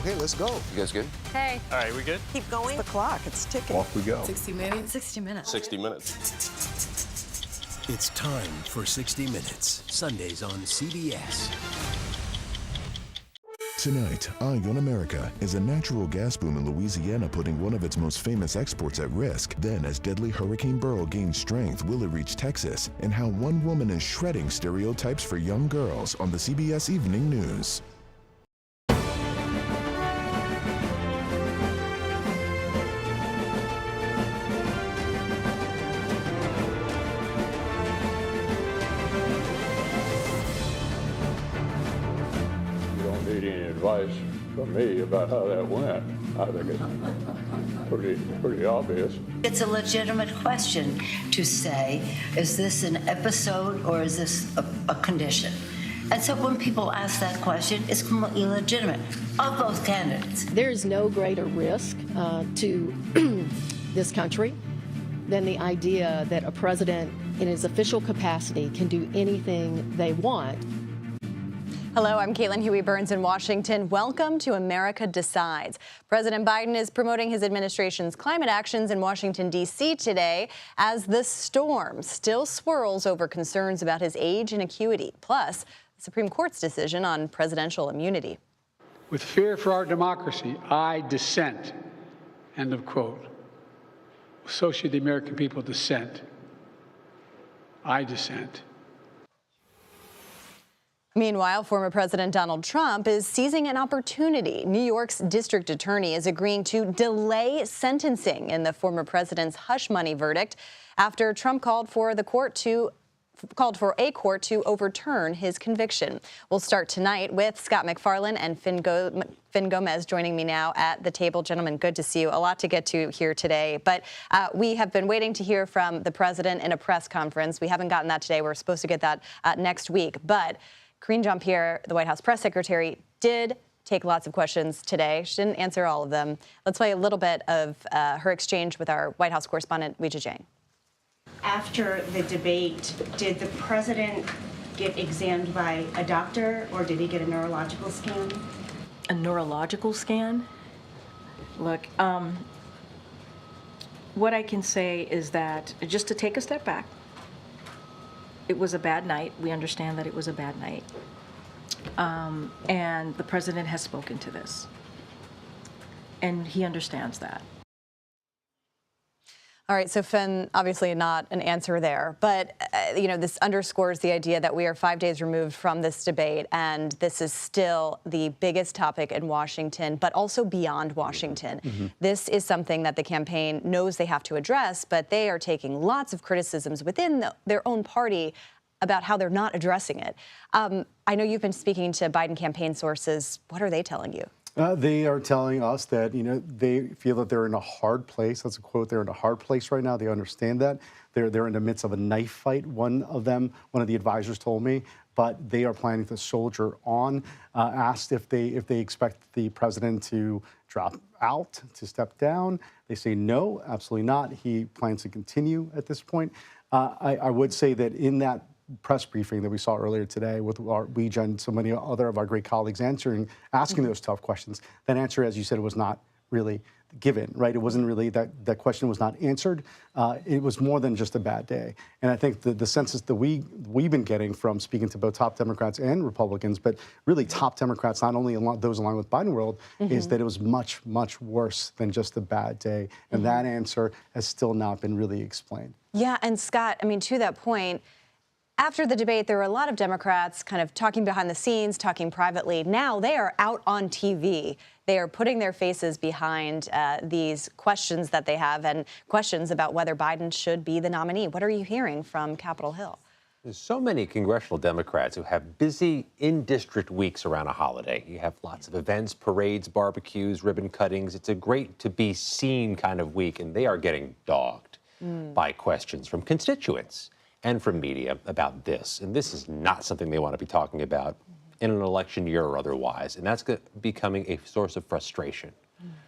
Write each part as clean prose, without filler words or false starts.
Okay, let's go. You guys good? Hey. All right, we good? Keep going. The clock, it's ticking. Off we go. 60 minutes. 60 minutes. 60 minutes. It's time for 60 Minutes, Sundays on CBS. Tonight, Eye on America, is a natural gas boom in Louisiana putting one of its most famous exports at risk? Then, as deadly Hurricane Beryl gains strength, will it reach Texas? And how one woman is shredding stereotypes for young girls on the CBS Evening News. Advice from me about how that went. I think it's pretty obvious. It's a legitimate question to say, is this an episode or is this a condition? And so when people ask that question, it's completely legitimate of both candidates. There is no greater risk to this country than the idea that a president in his official capacity can do anything they want. Hello, I'm Caitlin Huey-Burns in Washington. Welcome to America Decides. President Biden is promoting his administration's climate actions in Washington, D.C. today as the storm still swirls over concerns about his age and acuity, plus the Supreme Court's decision on presidential immunity. With fear for our democracy, I dissent. End of quote. So should the American people dissent. I dissent. Meanwhile, former President Donald Trump is seizing an opportunity. New York's district attorney is agreeing to delay sentencing in the former president's hush money verdict after Trump called for a court to overturn his conviction. We'll start tonight with Scott MacFarlane and Finn Gomez joining me now at the table. Gentlemen, good to see you. A lot to get to here today, but we have been waiting to hear from the president in a press conference. We haven't gotten that today. We're supposed to get that next week, but Karine Jean-Pierre, the White House press secretary, did take lots of questions today. She didn't answer all of them. Let's play a little bit of her exchange with our White House correspondent, Weijia Jiang. After the debate, did the president get examined by a doctor, or did he get a neurological scan? A neurological scan? Look, what I can say is that, just to take a step back, it was a bad night. We understand that it was a bad night. And the president has spoken to this. And he understands that. All right, so Finn, obviously not an answer there, but this underscores the idea that we are 5 days removed from this debate, and this is still the biggest topic in Washington, but also beyond Washington. Mm-hmm. This is something that the campaign knows they have to address, but they are taking lots of criticisms within their own party about how they're not addressing it. I know you've been speaking to Biden campaign sources. What are they telling you? They are telling us that, they feel that they're in a hard place. That's a quote. They're in a hard place right now. They understand that. They're in the midst of a knife fight. One of the advisors told me, but they are planning to soldier on. Asked if they expect the president to drop out, to step down. They say no, absolutely not. He plans to continue at this point. I would say that in that press briefing that we saw earlier today with our Weijia and so many other of our great colleagues asking those tough questions, that answer, as you said, was not really given, right? It wasn't really, that question was not answered. It was more than just a bad day. And I think the census that we've been getting from speaking to both top Democrats and Republicans, but really top Democrats, not only those along with Biden world, is that it was much, much worse than just a bad day. And that answer has still not been really explained. Yeah, and Scott, to that point, after the debate, there were a lot of Democrats kind of talking behind the scenes, talking privately. Now they are out on TV. They are putting their faces behind these questions that they have and questions about whether Biden should be the nominee. What are you hearing from Capitol Hill? There's so many congressional Democrats who have busy in-district weeks around a holiday. You have lots of events, parades, barbecues, ribbon cuttings. It's a great to be seen kind of week, and they are getting dogged by questions from constituents and from media about this. And this is not something they want to be talking about in an election year or otherwise. And that's becoming a source of frustration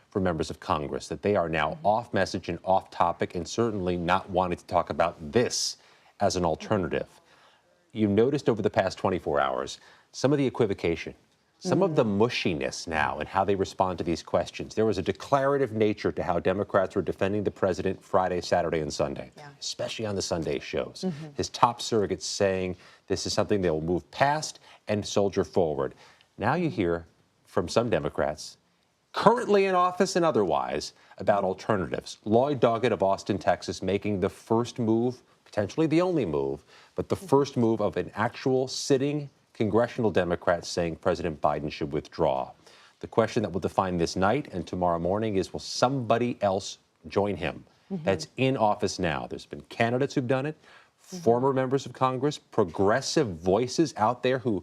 for members of Congress, that they are now off message and off topic and certainly not wanting to talk about this as an alternative. You noticed over the past 24 hours some of the equivocation, Some of the mushiness now and how they respond to these questions. There was a declarative nature to how Democrats were defending the president Friday, Saturday, and Sunday, especially on the Sunday shows. His top surrogates saying this is something they will move past and soldier forward. Now you hear from some Democrats, currently in office and otherwise, about alternatives. Lloyd Doggett of Austin, Texas, making the first move, potentially the only move, but the first move of an actual sitting congressional Democrat saying President Biden should withdraw. The question that will define this night and tomorrow morning is, will somebody else join him that's in office now? There's been candidates who've done it, former members of Congress, progressive voices out there who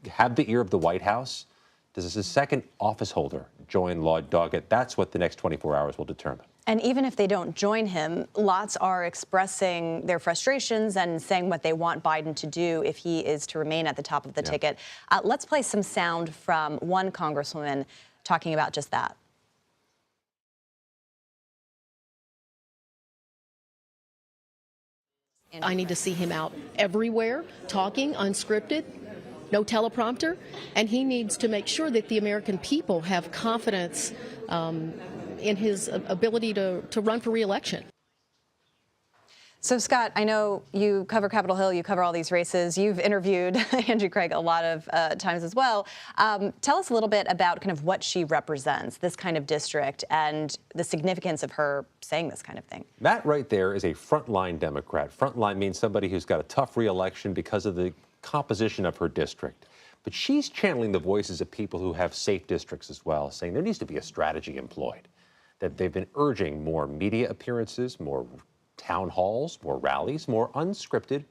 have the ear of the White House. Does a second office holder join Lloyd Doggett? That's what the next 24 hours will determine. And even if they don't join him, lots are expressing their frustrations and saying what they want Biden to do if he is to remain at the top of the ticket. Let's play some sound from one congresswoman talking about just that. I need to see him out everywhere, talking, unscripted, no teleprompter, and he needs to make sure that the American people have confidence in his ability to run for re-election. So, Scott, I know you cover Capitol Hill, you cover all these races. You've interviewed Andrew Craig a lot of times as well. Tell us a little bit about kind of what she represents, this kind of district, and the significance of her saying this kind of thing. That right there is a frontline Democrat. Frontline means somebody who's got a tough re-election because of the composition of her district. But she's channeling the voices of people who have safe districts as well, saying there needs to be a strategy employed, that they've been urging more media appearances, more town halls, more rallies, more unscripted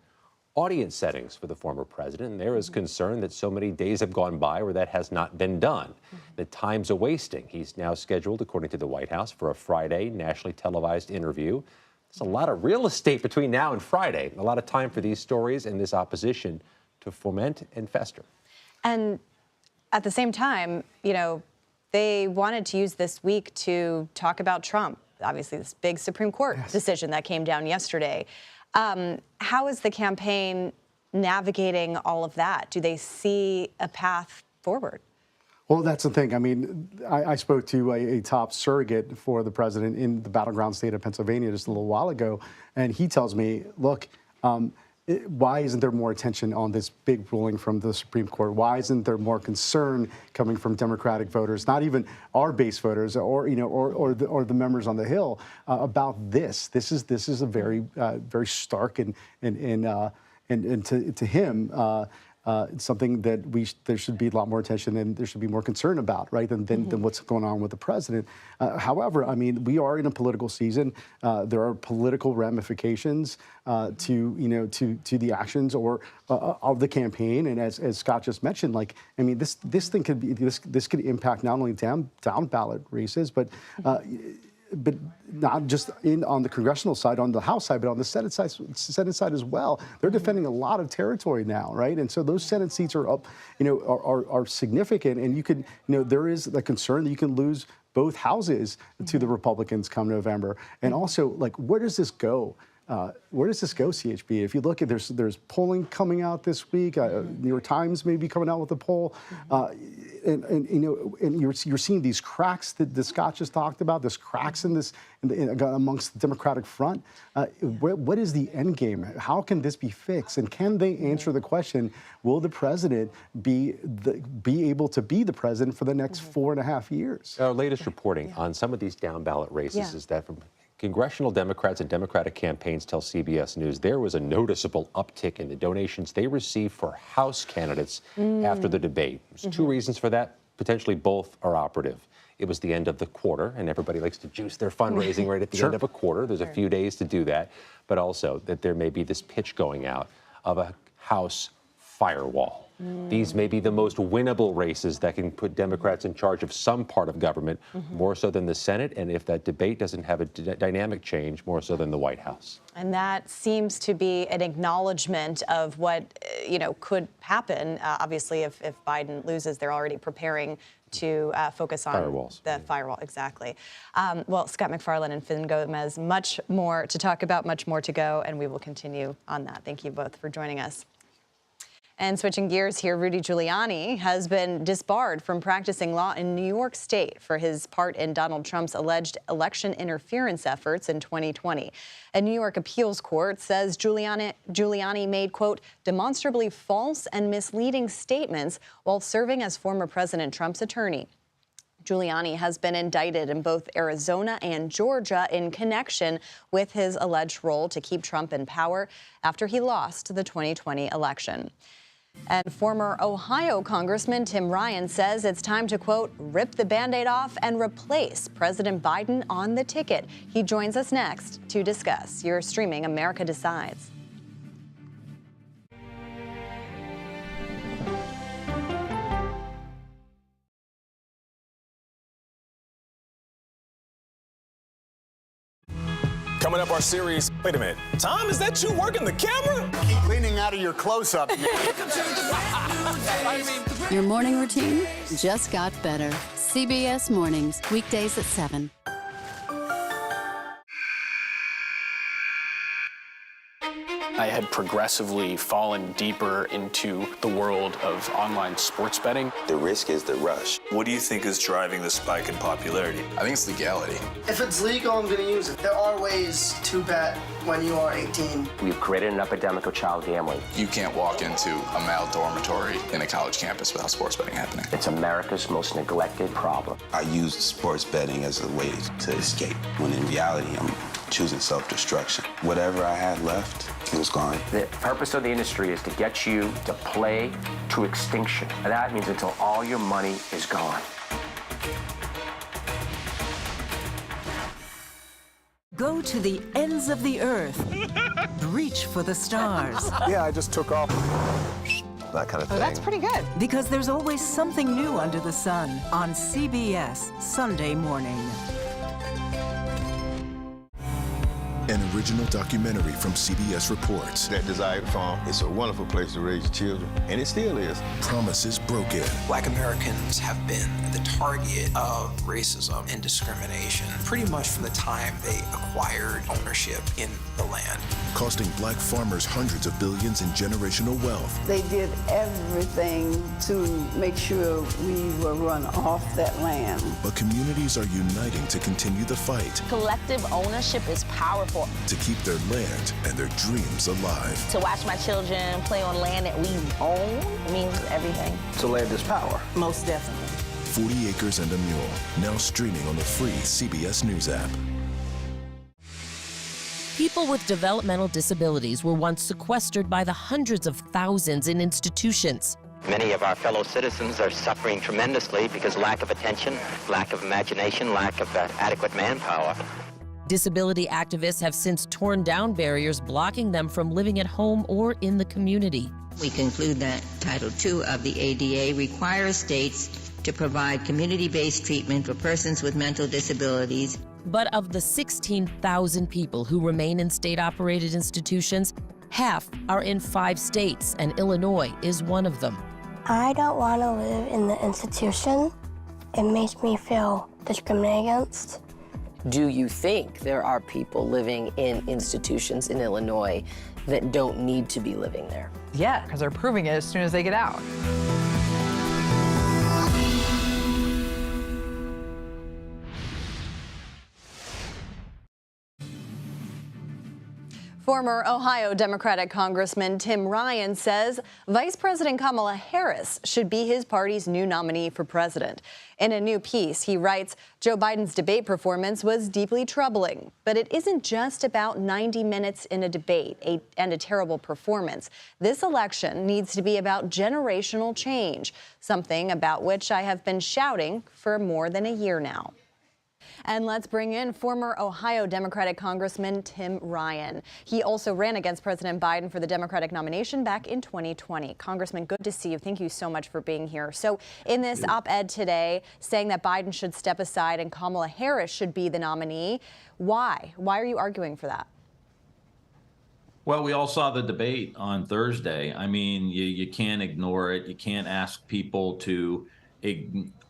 audience settings for the former president. And there is concern that so many days have gone by where that has not been done. That time's a wasting. He's now scheduled, according to the White House, for a Friday nationally televised interview. There's a lot of real estate between now and Friday, a lot of time for these stories and this opposition to foment and fester. And at the same time, you know, they wanted to use this week to talk about Trump. Obviously, this big Supreme Court decision that came down yesterday. How is the campaign navigating all of that? Do they see a path forward? Well, that's the thing. I mean, I spoke to a top surrogate for the president in the battleground state of Pennsylvania just a little while ago, and he tells me, look, why isn't there more attention on this big ruling from the Supreme Court? Why isn't there more concern coming from Democratic voters, not even our base voters, or or the members on the Hill about this? This is a very very stark and to him. It's something that there should be a lot more attention and there should be more concern about, right, than what's going on with the president. However, I mean, we are in a political season. There are political ramifications to the actions or of the campaign. And as Scott just mentioned, like, I mean, this thing could be this could impact not only down ballot races, but not just on the congressional side, on the House side, but on the Senate side as well. They're defending a lot of territory now, right? And so those Senate seats are up, are significant. And you could, there is a concern that you can lose both houses to the Republicans come November. And also, like, where does this go? Where does this go, CHB? If you look at there's polling coming out this week. New York Times may be coming out with a poll, and you're seeing these cracks that Scott just talked about. There's cracks amongst the Democratic front. What is the end game? How can this be fixed? And can they answer the question? Will the president be able to be the president for the next 4.5 years? Our latest reporting on some of these down ballot races is that from congressional Democrats and Democratic campaigns tell CBS News there was a noticeable uptick in the donations they received for House candidates after the debate. There's two reasons for that. Potentially both are operative. It was the end of the quarter, and everybody likes to juice their fundraising right at the end of a quarter. There's a few days to do that, but also that there may be this pitch going out of a House firewall. These may be the most winnable races that can put Democrats in charge of some part of government, more so than the Senate, and if that debate doesn't have a dynamic change, more so than the White House. And that seems to be an acknowledgement of what, could happen. Obviously, if Biden loses, they're already preparing to focus on the firewall. Exactly. Well, Scott MacFarlane and Finn Gomez, much more to talk about, much more to go, and we will continue on that. Thank you both for joining us. And switching gears here, Rudy Giuliani has been disbarred from practicing law in New York State for his part in Donald Trump's alleged election interference efforts in 2020. A New York appeals court says Giuliani made, quote, demonstrably false and misleading statements while serving as former President Trump's attorney. Giuliani has been indicted in both Arizona and Georgia in connection with his alleged role to keep Trump in power after he lost the 2020 election. And former Ohio Congressman Tim Ryan says it's time to, quote, rip the Band-Aid off and replace President Biden on the ticket. He joins us next to discuss. You're streaming America Decides. Coming up, our series. Wait a minute. Tom, is that you working the camera? Keep leaning out of your close-up. Your morning routine just got better. CBS Mornings, weekdays at 7. I had progressively fallen deeper into the world of online sports betting. The risk is the rush. What do you think is driving the spike in popularity? I think it's legality. If it's legal, I'm going to use it. There are ways to bet when you are 18. We've created an epidemic of child gambling. You can't walk into a male dormitory in a college campus without sports betting happening. It's America's most neglected problem. I used sports betting as a way to escape, when in reality, I'm choosing self-destruction. Whatever I had left, it was gone. The purpose of the industry is to get you to play to extinction. And that means until all your money is gone. Go to the ends of the earth. Reach for the stars. Yeah, I just took off. That kind of thing. Oh, that's pretty good. Because there's always something new under the sun on CBS Sunday morning. An original documentary from CBS reports. That desired farm, it's a wonderful place to raise children, and it still is. Promises broken. Black Americans have been the target of racism and discrimination pretty much from the time they acquired ownership in the land. Costing black farmers hundreds of billions in generational wealth. They did everything to make sure we were run off that land. But communities are uniting to continue the fight. Collective ownership is powerful. To keep their land and their dreams alive. To watch my children play on land that we own means everything. So land is power. Most definitely. 40 Acres and a Mule, now streaming on the free CBS News app. People with developmental disabilities were once sequestered by the hundreds of thousands in institutions. Many of our fellow citizens are suffering tremendously because lack of attention, lack of imagination, lack of adequate manpower. Disability activists have since torn down barriers blocking them from living at home or in the community. We conclude that Title II of the ADA requires states to provide community-based treatment for persons with mental disabilities. But of the 16,000 people who remain in state-operated institutions, half are in 5 states, and Illinois is one of them. I don't want to live in the institution. It makes me feel discriminated against. Do you think there are people living in institutions in Illinois that don't need to be living there? Yeah, because they're proving it as soon as they get out. Former Ohio Democratic Congressman Tim Ryan says Vice President Kamala Harris should be his party's new nominee for president. In a new piece, he writes, Joe Biden's debate performance was deeply troubling, but it isn't just about 90 minutes in a debate and a terrible performance. This election needs to be about generational change, something about which I have been shouting for more than a year now. And let's bring in former Ohio Democratic Congressman Tim Ryan. He also ran against President Biden for the Democratic nomination back in 2020. Congressman, good to see you. Thank you so much for being here. So in this op-ed today saying that Biden should step aside and Kamala Harris should be the nominee, why? Why are you arguing for that? Well, we all saw the debate on Thursday. I mean, you can't ignore it. You can't ask people to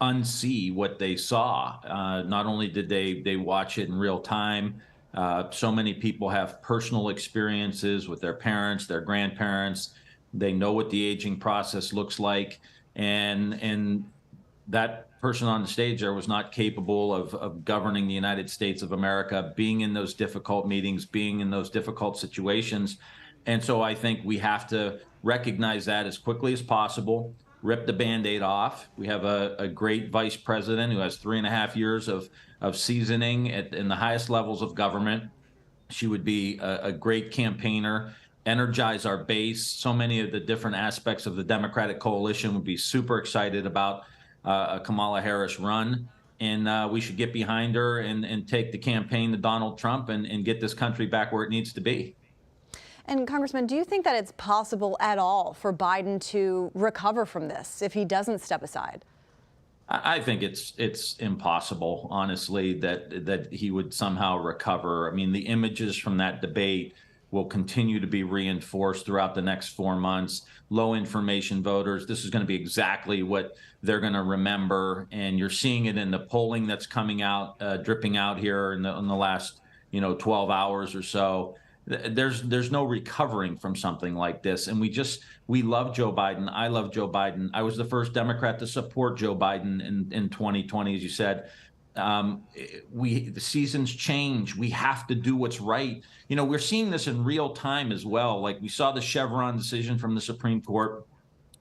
unsee what they saw. Not only did they watch it in real time, so many people have personal experiences with their parents, their grandparents, They know what the aging process looks like, and that person on the stage there was not capable of governing the United States of America, being in those difficult meetings, being in those difficult situations. And so I think we have to recognize that as quickly as possible, rip the Band-Aid off. We have a great vice president who has 3.5 years of seasoning in the highest levels of government. She would be a great campaigner, energize our base. So many of the different aspects of the Democratic coalition would be super excited about a Kamala Harris run. And we should get behind her and take the campaign to Donald Trump and get this country back where it needs to be. And Congressman, do you think that it's possible at all for Biden to recover from this if he doesn't step aside? I think it's impossible, honestly, that he would somehow recover. I mean, the images from that debate will continue to be reinforced throughout the next 4 months. Low information voters, this is going to be exactly what they're going to remember. And you're seeing it in the polling that's coming out, dripping out here in the last 12 hours or so. There's no recovering from something like this. And we love Joe Biden. I love Joe Biden. I was the first Democrat to support Joe Biden in 2020, as you said. The seasons change. We have to do what's right. We're seeing this in real time as well. Like we saw the Chevron decision from the Supreme Court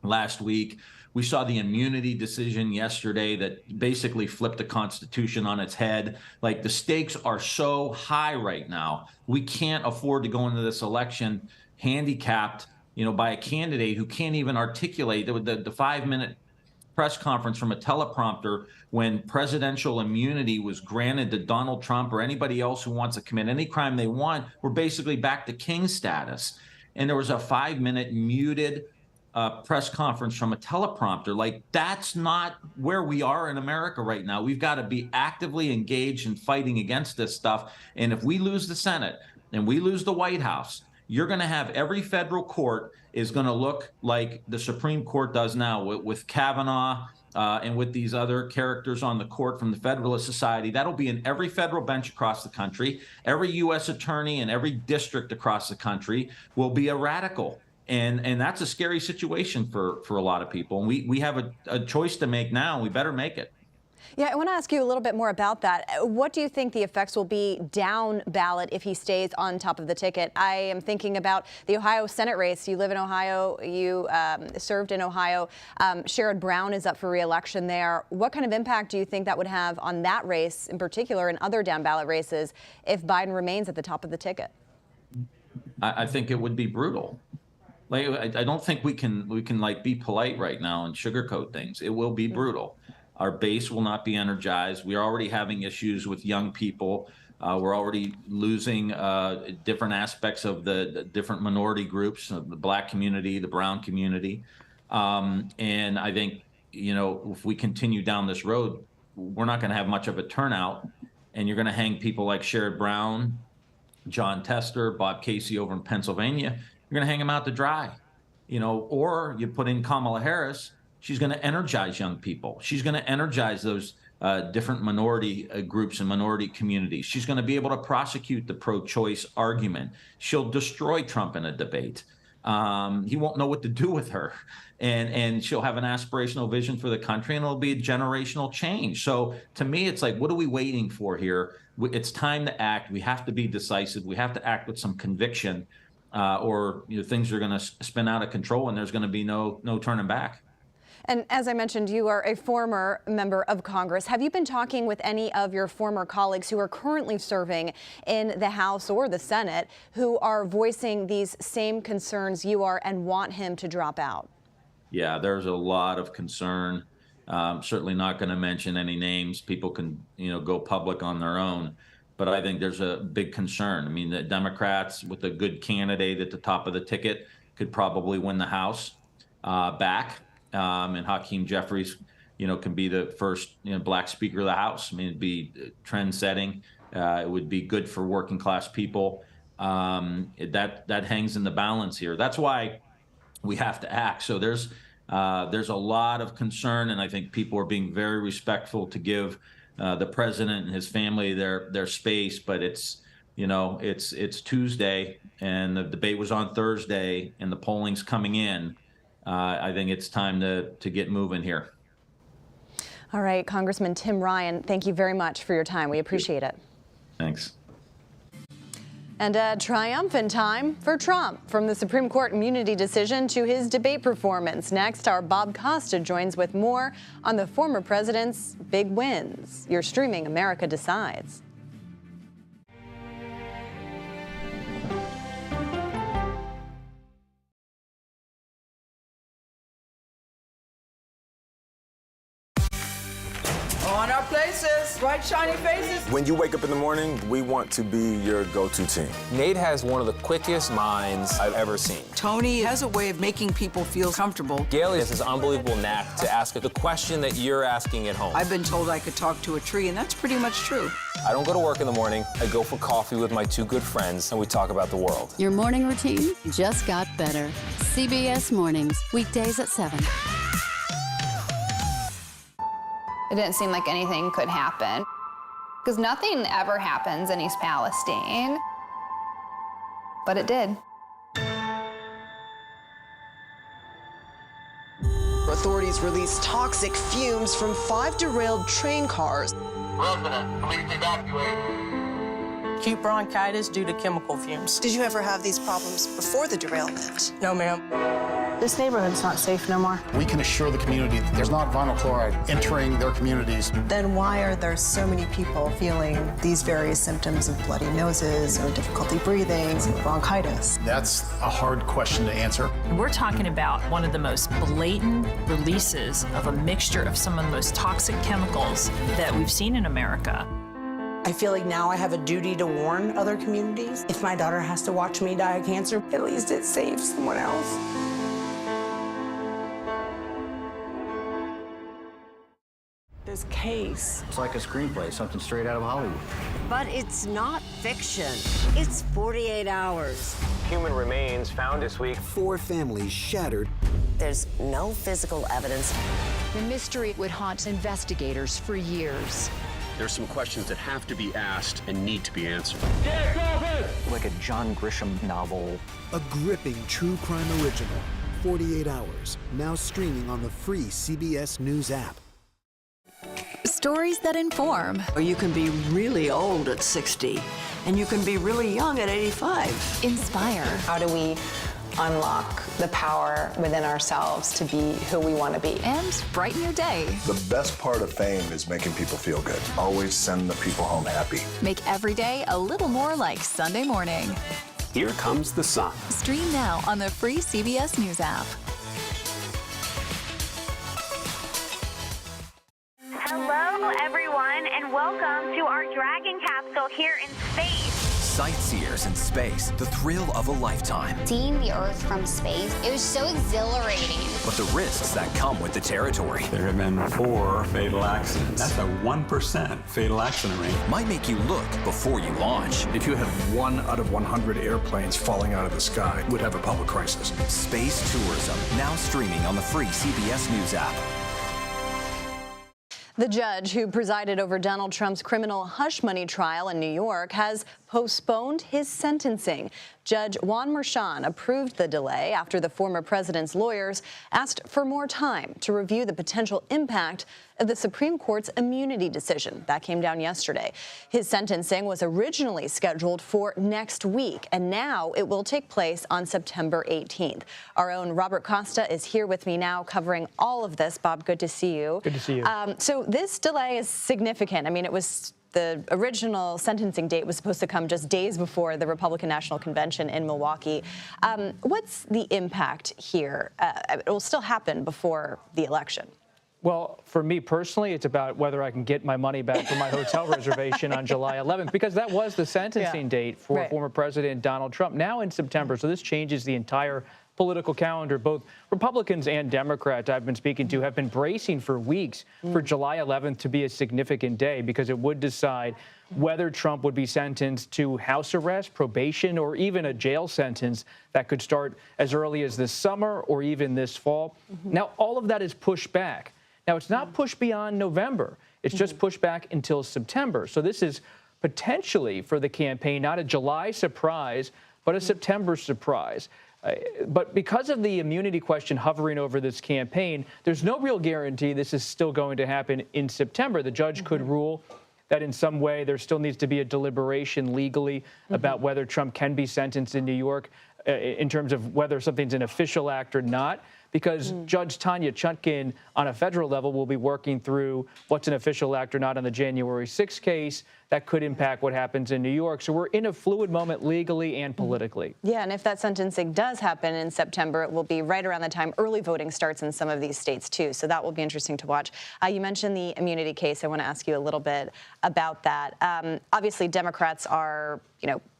last week. We saw the immunity decision yesterday that basically flipped the Constitution on its head. Like the stakes are so high right now. We can't afford to go into this election handicapped, by a candidate who can't even articulate the 5-minute press conference from a teleprompter when presidential immunity was granted to Donald Trump or anybody else who wants to commit any crime they want. We're basically back to king status. And there was a 5-minute muted press conference from a teleprompter. Like, that's not where we are in America right now. We've got to be actively engaged in fighting against this stuff. And if we lose the Senate and we lose the White House, you're going to have every federal court is going to look like the Supreme Court does now with Kavanaugh and with these other characters on the court from the Federalist Society. That'll be in every federal bench across the country. Every U.S. attorney in every district across the country will be a radical. And that's a scary situation for a lot of people. And we have a choice to make now, and we better make it. Yeah, I want to ask you a little bit more about that. What do you think the effects will be down ballot if he stays on top of the ticket? I am thinking about the Ohio Senate race. You live in Ohio. You served in Ohio. Sherrod Brown is up for re-election there. What kind of impact do you think that would have on that race in particular and other down ballot races if Biden remains at the top of the ticket? I think it would be brutal. Like, I don't think we can like be polite right now and sugarcoat things. It will be brutal. Our base will not be energized. We're already having issues with young people. We're already losing different aspects of the different minority groups, the Black community, the brown community. And I think, if we continue down this road, we're not going to have much of a turnout. And you're going to hang people like Sherrod Brown, John Tester, Bob Casey over in Pennsylvania. You're going to hang them out to dry, or you put in Kamala Harris. She's going to energize young people. She's going to energize those different minority groups and minority communities. She's going to be able to prosecute the pro-choice argument. She'll destroy Trump in a debate. He won't know what to do with her. And she'll have an aspirational vision for the country, and it'll be a generational change. So to me, it's like, what are we waiting for here? It's time to act. We have to be decisive. We have to act with some conviction, or things are going to spin out of control, and there's going to be no turning back. And as I mentioned, you are a former member of Congress. Have you been talking with any of your former colleagues who are currently serving in the House or the Senate who are voicing these same concerns you are and want him to drop out? Yeah, there's a lot of concern. Certainly not going to mention any names. People can, go public on their own. But I think there's a big concern. I mean, the Democrats with a good candidate at the top of the ticket could probably win the House back. And Hakeem Jeffries, can be the first Black Speaker of the House. I mean, it'd be trend-setting. It would be good for working class people. That hangs in the balance here. That's why we have to act. So there's a lot of concern, and I think people are being very respectful to give the president and his family their space. But it's You know, it's Tuesday and the debate was on Thursday and the polling's coming in. I think it's time to get moving here. All right, Congressman Tim Ryan, thank you very much for your time. We appreciate it. Thanks. And a triumphant time for Trump, from the Supreme Court immunity decision to his debate performance. Next, our Bob Costa joins with more on the former president's big wins. You're streaming America Decides. On our places, bright, shiny faces. When you wake up in the morning, we want to be your go-to team. Nate has one of the quickest minds I've ever seen. Tony has a way of making people feel comfortable. Gail has this unbelievable knack to ask the question that you're asking at home. I've been told I could talk to a tree, and that's pretty much true. I don't go to work in the morning. I go for coffee with my two good friends, and we talk about the world. Your morning routine just got better. CBS Mornings, weekdays at 7. It didn't seem like anything could happen, because nothing ever happens in East Palestine, but it did. Authorities released toxic fumes from 5 derailed train cars. Resident, please evacuate. Acute bronchitis due to chemical fumes. Did you ever have these problems before the derailment? No, ma'am. This neighborhood's not safe no more. We can assure the community that there's not vinyl chloride entering their communities. Then why are there so many people feeling these various symptoms of bloody noses or difficulty breathing or bronchitis? That's a hard question to answer. We're talking about one of the most blatant releases of a mixture of some of the most toxic chemicals that we've seen in America. I feel like now I have a duty to warn other communities. If my daughter has to watch me die of cancer, at least it saves someone else. This case. It's like a screenplay, something straight out of Hollywood. But it's not fiction. It's 48 hours. Human remains found this week. 4 families shattered. There's no physical evidence. The mystery would haunt investigators for years. There's some questions that have to be asked and need to be answered. Like a John Grisham novel. A gripping true crime original. 48 hours. Now streaming on the free CBS News app. Stories that inform. You can be really old at 60, and you can be really young at 85. Inspire. How do we unlock the power within ourselves to be who we want to be? And brighten your day. The best part of fame is making people feel good. Always send the people home happy. Make every day a little more like Sunday morning. Here comes the sun. Stream now on the free CBS News app. Hello, everyone, and welcome to our Dragon capsule here in space. Sightseers in space, the thrill of a lifetime. Seeing the Earth from space, it was so exhilarating. But the risks that come with the territory. There have been 4 fatal accidents. That's a 1% fatal accident rate. Might make you look before you launch. If you had 1 out of 100 airplanes falling out of the sky, we'd have a public crisis. Space tourism, now streaming on the free CBS News app. The judge who presided over Donald Trump's criminal hush money trial in New York has postponed his sentencing. Judge Juan Merchan approved the delay after the former president's lawyers asked for more time to review the potential impact of the Supreme Court's immunity decision. That came down yesterday. His sentencing was originally scheduled for next week, and now it will take place on September 18th. Our own Robert Costa is here with me now covering all of this. Bob, good to see you. Good to see you. So this delay is significant. I mean, the original sentencing date was supposed to come just days before the Republican National Convention in Milwaukee. What's the impact here? It will still happen before the election. Well, for me personally, it's about whether I can get my money back from my hotel reservation on July 11th, because that was the sentencing date for former President Donald Trump, now in September. So this changes the entire political calendar. Both Republicans and Democrats I've been speaking to have been bracing for weeks for July 11th to be a significant day, because it would decide whether Trump would be sentenced to house arrest, probation, or even a jail sentence that could start as early as this summer or even this fall. Now, all of that is pushed back. Now, it's not pushed beyond November. It's just pushed back until September. So this is potentially for the campaign, not a July surprise, but a September surprise. But because of the immunity question hovering over this campaign, there's no real guarantee this is still going to happen in September. The judge could rule that in some way there still needs to be a deliberation legally about whether Trump can be sentenced in New York in terms of whether something's an official act or not, because Judge Tanya Chutkin on a federal level will be working through what's an official act or not on the January 6th case. That could impact what happens in New York. So we're in a fluid moment legally and politically. Yeah, and if that sentencing does happen in September, it will be right around the time early voting starts in some of these states, too. So that will be interesting to watch. You mentioned the immunity case. I want to ask you a little bit about that. Obviously, Democrats are,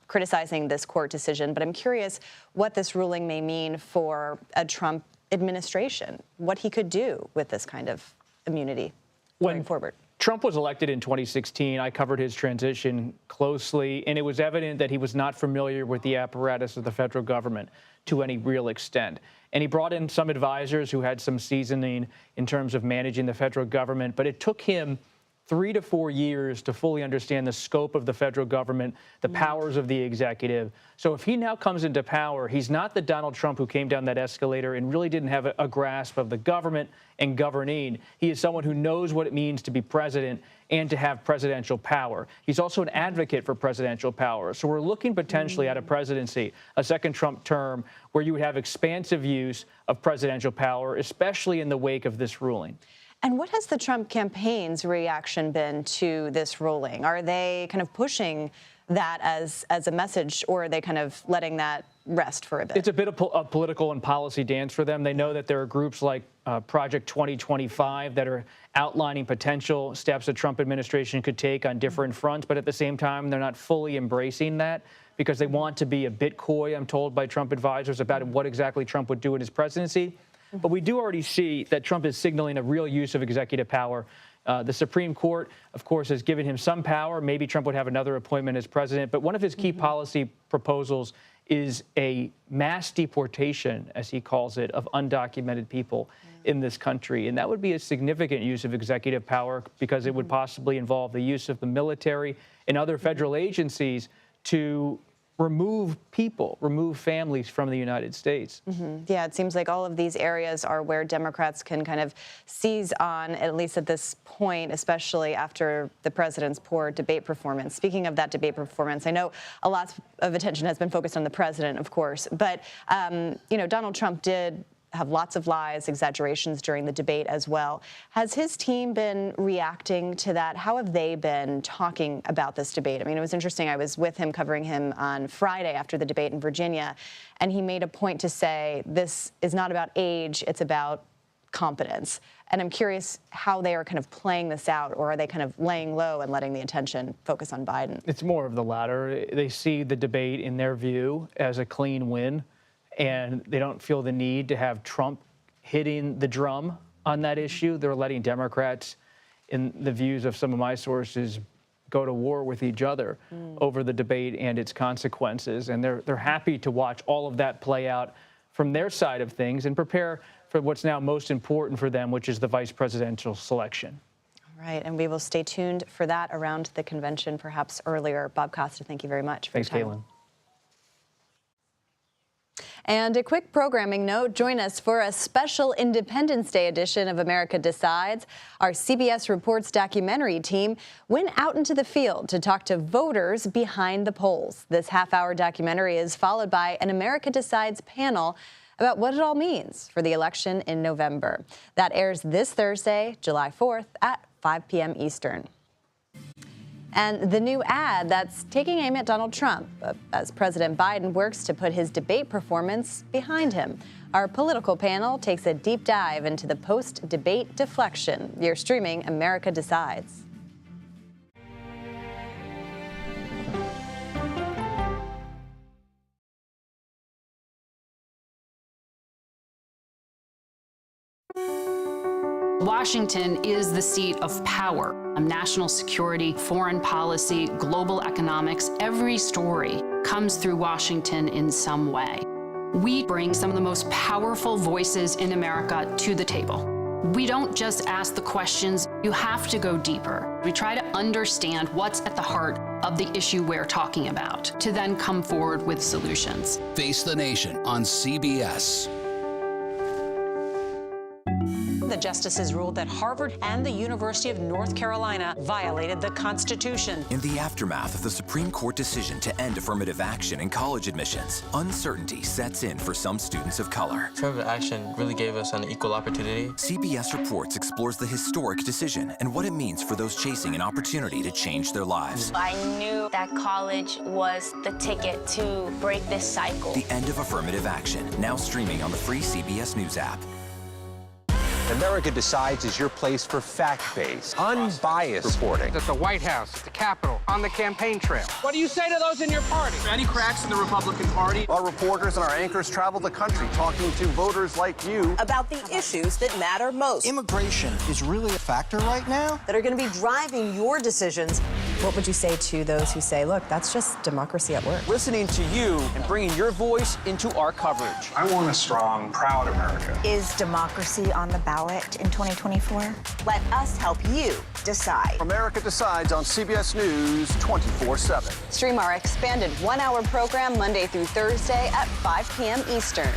criticizing this court decision, but I'm curious what this ruling may mean for a Trump administration, what he could do with this kind of immunity going forward. Trump was elected in 2016. I covered his transition closely, and it was evident that he was not familiar with the apparatus of the federal government to any real extent. And he brought in some advisors who had some seasoning in terms of managing the federal government, but it took him 3 to 4 years to fully understand the scope of the federal government, the powers of the executive. So if he now comes into power, he's not the Donald Trump who came down that escalator and really didn't have a grasp of the government and governing. He is someone who knows what it means to be president and to have presidential power. He's also an advocate for presidential power. So we're looking potentially at a presidency, a second Trump term, where you would have expansive use of presidential power, especially in the wake of this ruling. And what has the Trump campaign's reaction been to this ruling? Are they kind of pushing that as a message, or are they kind of letting that rest for a bit? It's a bit of a political and policy dance for them. They know that there are groups like Project 2025 that are outlining potential steps the Trump administration could take on different fronts, but at the same time, they're not fully embracing that because they want to be a bit coy, I'm told by Trump advisors, about what exactly Trump would do in his presidency. But we do already see that Trump is signaling a real use of executive power. The Supreme Court, of course, has given him some power. Maybe Trump would have another appointment as president. But one of his key policy proposals is a mass deportation, as he calls it, of undocumented people in this country. And that would be a significant use of executive power because it would possibly involve the use of the military and other federal agencies to remove people, remove families from the United States. Yeah, it seems like all of these areas are where Democrats can kind of seize on, at least at this point, especially after the president's poor debate performance. Speaking of that debate performance, I know a lot of attention has been focused on the president, of course, but, Donald Trump did have lots of lies, exaggerations during the debate as well. Has his team been reacting to that? How have they been talking about this debate? I mean, it was interesting. I was with him covering him on Friday after the debate in Virginia, and he made a point to say this is not about age, it's about competence. And I'm curious how they are kind of playing this out, or are they kind of laying low and letting the attention focus on Biden? It's more of the latter. They see the debate, in their view, as a clean win, and they don't feel the need to have Trump hitting the drum on that issue. They're letting Democrats, in the views of some of my sources, go to war with each other over the debate and its consequences. And they're happy to watch all of that play out from their side of things and prepare for what's now most important for them, which is the vice presidential selection. All right, and we will stay tuned for that around the convention, perhaps earlier. Bob Costa, thank you very much for your time. Thanks, Caitlin. And a quick programming note, join us for a special Independence Day edition of America Decides. Our CBS Reports documentary team went out into the field to talk to voters behind the polls. This half-hour documentary is followed by an America Decides panel about what it all means for the election in November. That airs this Thursday, July 4th at 5 p.m. Eastern. And the new ad that's taking aim at Donald Trump as President Biden works to put his debate performance behind him. Our political panel takes a deep dive into the post-debate deflection. You're streaming America Decides. Washington is the seat of power. National security, foreign policy, global economics, every story comes through Washington in some way. We bring some of the most powerful voices in America to the table. We don't just ask the questions, you have to go deeper. We try to understand what's at the heart of the issue we're talking about, to then come forward with solutions. Face the Nation on CBS. The justices ruled that Harvard and the University of North Carolina violated the Constitution. In the aftermath of the Supreme Court decision to end affirmative action in college admissions, uncertainty sets in for some students of color. Affirmative action really gave us an equal opportunity. CBS Reports explores the historic decision and what it means for those chasing an opportunity to change their lives. I knew that college was the ticket to break this cycle. The end of affirmative action, now streaming on the free CBS News app. America Decides is your place for fact-based, unbiased reporting. At the White House, at the Capitol, on the campaign trail. What do you say to those in your party? Any cracks in the Republican Party? Our reporters and our anchors travel the country talking to voters like you about the issues that matter most. Immigration is really a factor right now that are going to be driving your decisions. What would you say to those who say, look, that's just democracy at work? Listening to you and bringing your voice into our coverage. I want a strong, proud America. Is democracy on the ballot in 2024? Let us help you decide. America Decides on CBS News 24/7. Stream our expanded one-hour program Monday through Thursday at 5 p.m. Eastern.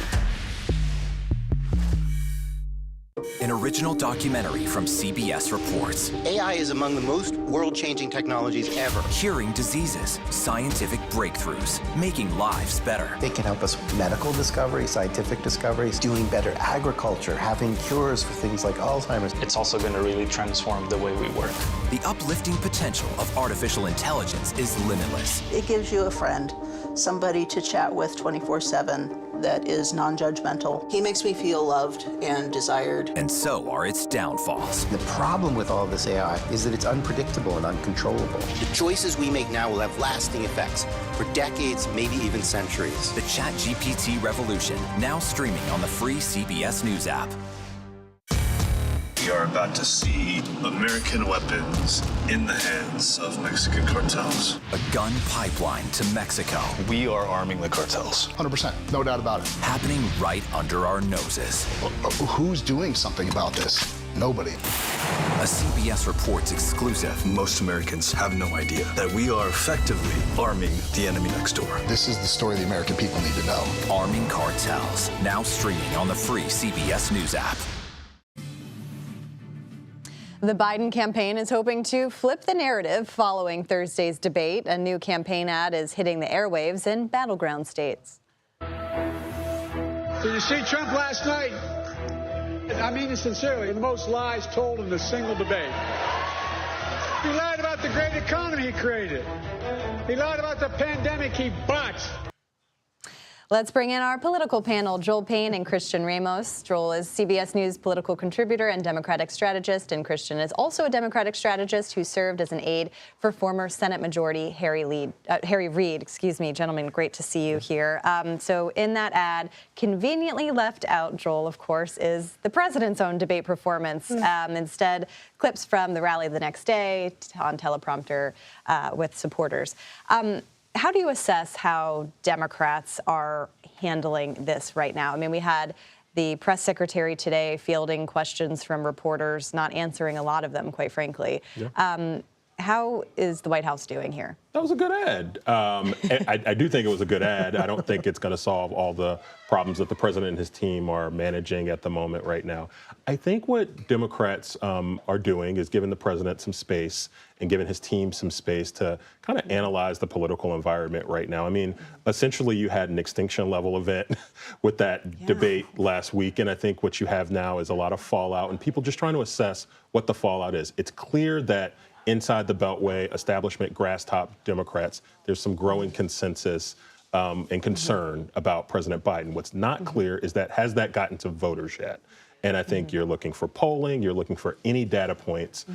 An original documentary from CBS Reports. AI is among the most world-changing technologies ever. Curing diseases, scientific breakthroughs, making lives better. It can help us with medical discoveries, scientific discoveries, doing better agriculture, having cures for things like Alzheimer's. It's also going to really transform the way we work. The uplifting potential of artificial intelligence is limitless. It gives you a friend, somebody to chat with 24/7. That is non-judgmental. He makes me feel loved and desired. And so are its downfalls. The problem with all this AI is that it's unpredictable and uncontrollable. The choices we make now will have lasting effects for decades, maybe even centuries. The ChatGPT revolution, now streaming on the free CBS News app. We are about to see American weapons in the hands of Mexican cartels. A gun pipeline to Mexico. We are arming the cartels. 100%, no doubt about it. Happening right under our noses. Who's doing something about this? Nobody. A CBS Reports exclusive. Most Americans have no idea that we are effectively arming the enemy next door. This is the story the American people need to know. Arming cartels, now streaming on the free CBS News app. The Biden campaign is hoping to flip the narrative following Thursday's debate. A new campaign ad is hitting the airwaves in battleground states. Did you see Trump last night? I mean it sincerely, the most lies told in a single debate. He lied about the great economy he created. He lied about the pandemic he botched. Let's bring in our political panel, Joel Payne and Christian Ramos. Joel is CBS News political contributor and Democratic strategist, and Christian is also a Democratic strategist who served as an aide for former Senate Majority Harry Reid. Excuse me, gentlemen, great to see you here. So in that ad, conveniently left out, Joel, of course, is the president's own debate performance. Instead, clips from the rally the next day on teleprompter with supporters. How do you assess how Democrats are handling this right now? I mean, we had the press secretary today fielding questions from reporters, not answering a lot of them, quite frankly. Yeah. How is the White House doing here? That was a good ad. I do think it was a good ad. I don't think it's going to solve all the problems that the president and his team are managing at the moment right now. I think what Democrats are doing is giving the president some space and giving his team some space to kind of analyze the political environment right now. I mean, essentially you had an extinction level event with that debate last week. And I think what you have now is a lot of fallout and people just trying to assess what the fallout is. It's clear that inside the Beltway, establishment, grass-top Democrats, there's some growing consensus and concern about President Biden. What's not clear is that has that gotten to voters yet? And I think you're looking for polling, you're looking for any data points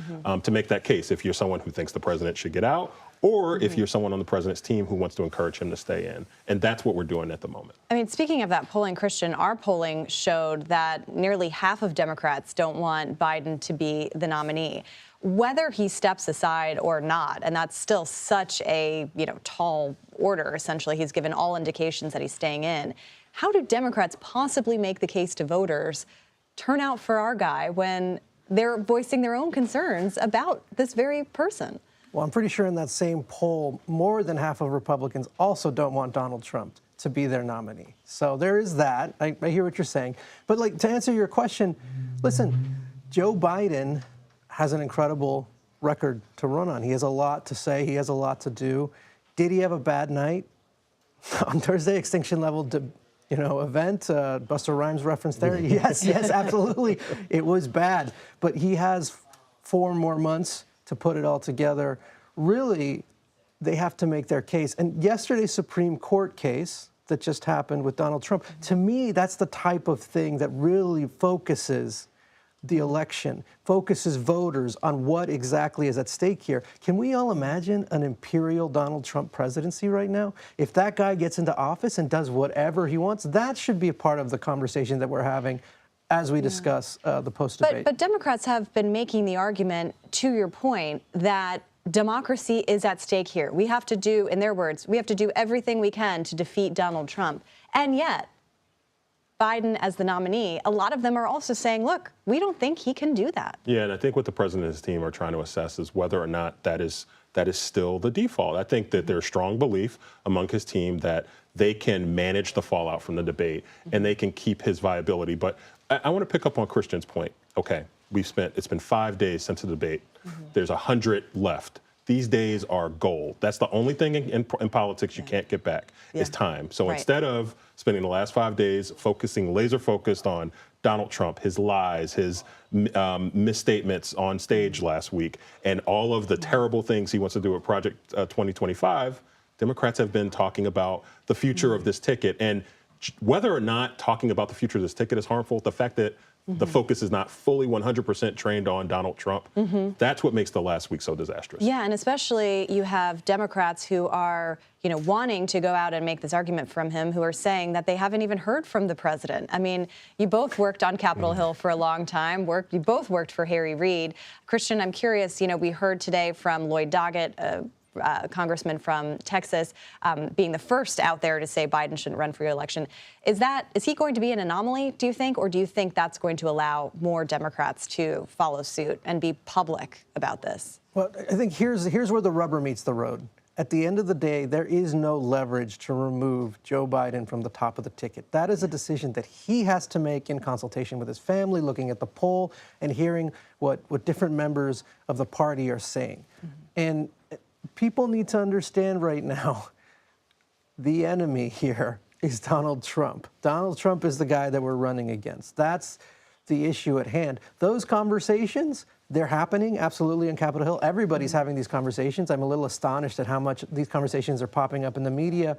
to make that case if you're someone who thinks the president should get out or if you're someone on the president's team who wants to encourage him to stay in. And that's what we're doing at the moment. I mean, speaking of that polling, Christian, our polling showed that nearly half of Democrats don't want Biden to be the nominee. Whether he steps aside or not, and that's still such a, tall order, essentially, he's given all indications that he's staying in. How do Democrats possibly make the case to voters turn out for our guy when they're voicing their own concerns about this very person? Well, I'm pretty sure in that same poll, more than half of Republicans also don't want Donald Trump to be their nominee. So there is that. I hear what you're saying. But like, to answer your question, listen, Joe Biden has an incredible record to run on. He has a lot to say. He has a lot to do. Did he have a bad night? On Thursday, Extinction Level event, Busta Rhymes reference there. Yes, absolutely. It was bad. But he has 4 more months to put it all together. Really, they have to make their case. And yesterday's Supreme Court case that just happened with Donald Trump, to me, that's the type of thing that really focuses the election, focuses voters on what exactly is at stake here. Can we all imagine an imperial Donald Trump presidency right now? If that guy gets into office and does whatever he wants, that should be a part of the conversation that we're having as we discuss the post-debate. But Democrats have been making the argument, to your point, that democracy is at stake here. We have to do, in their words, we have to do everything we can to defeat Donald Trump. And yet, Biden as the nominee, a lot of them are also saying, look, we don't think he can do that. Yeah, and I think what the president and his team are trying to assess is whether or not that is still the default. I think that there's strong belief among his team that they can manage the fallout from the debate and they can keep his viability. But I want to pick up on Christian's point. Okay, it's been 5 days since the debate. There's 100 left. These days are gold. That's the only thing in politics you can't get back is time. So instead of spending the last 5 days laser focused on Donald Trump, his lies, his misstatements on stage last week, and all of the terrible things he wants to do with Project 2025, Democrats have been talking about the future of this ticket. And whether or not talking about the future of this ticket is harmful, the fact that the focus is not fully 100% trained on Donald Trump, that's what makes the last week so disastrous. Yeah, and especially you have Democrats who are, wanting to go out and make this argument from him, who are saying that they haven't even heard from the president. I mean, you both worked on Capitol Hill for a long time. You both worked for Harry Reid. Christian, I'm curious, we heard today from Lloyd Doggett, congressman from Texas, being the first out there to say Biden shouldn't run for re-election. Is he going to be an anomaly, do you think, or do you think that's going to allow more Democrats to follow suit and be public about this? Well, I think here's where the rubber meets the road. At the end of the day, there is no leverage to remove Joe Biden from the top of the ticket. That is a decision that he has to make in consultation with his family, looking at the poll and hearing what different members of the party are saying. And people need to understand right now, the enemy here is Donald Trump. Donald Trump is the guy that we're running against. That's the issue at hand. Those conversations, they're happening absolutely on Capitol Hill. Everybody's having these conversations. I'm a little astonished at how much these conversations are popping up in the media.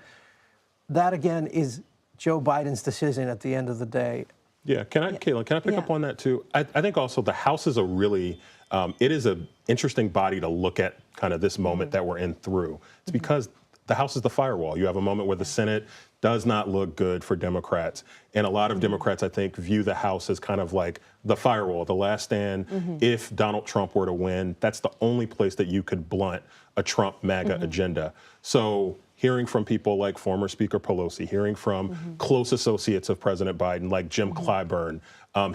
That, again, is Joe Biden's decision at the end of the day. Yeah, Caitlin, can I pick up on that too? I think also the House is it is an interesting body to look at kind of this moment that we're in through. It's because the House is the firewall. You have a moment where the Senate does not look good for Democrats. And a lot of Democrats, I think, view the House as kind of like the firewall, the last stand. If Donald Trump were to win, that's the only place that you could blunt a Trump MAGA agenda. So hearing from people like former Speaker Pelosi, hearing from close associates of President Biden like Jim Clyburn,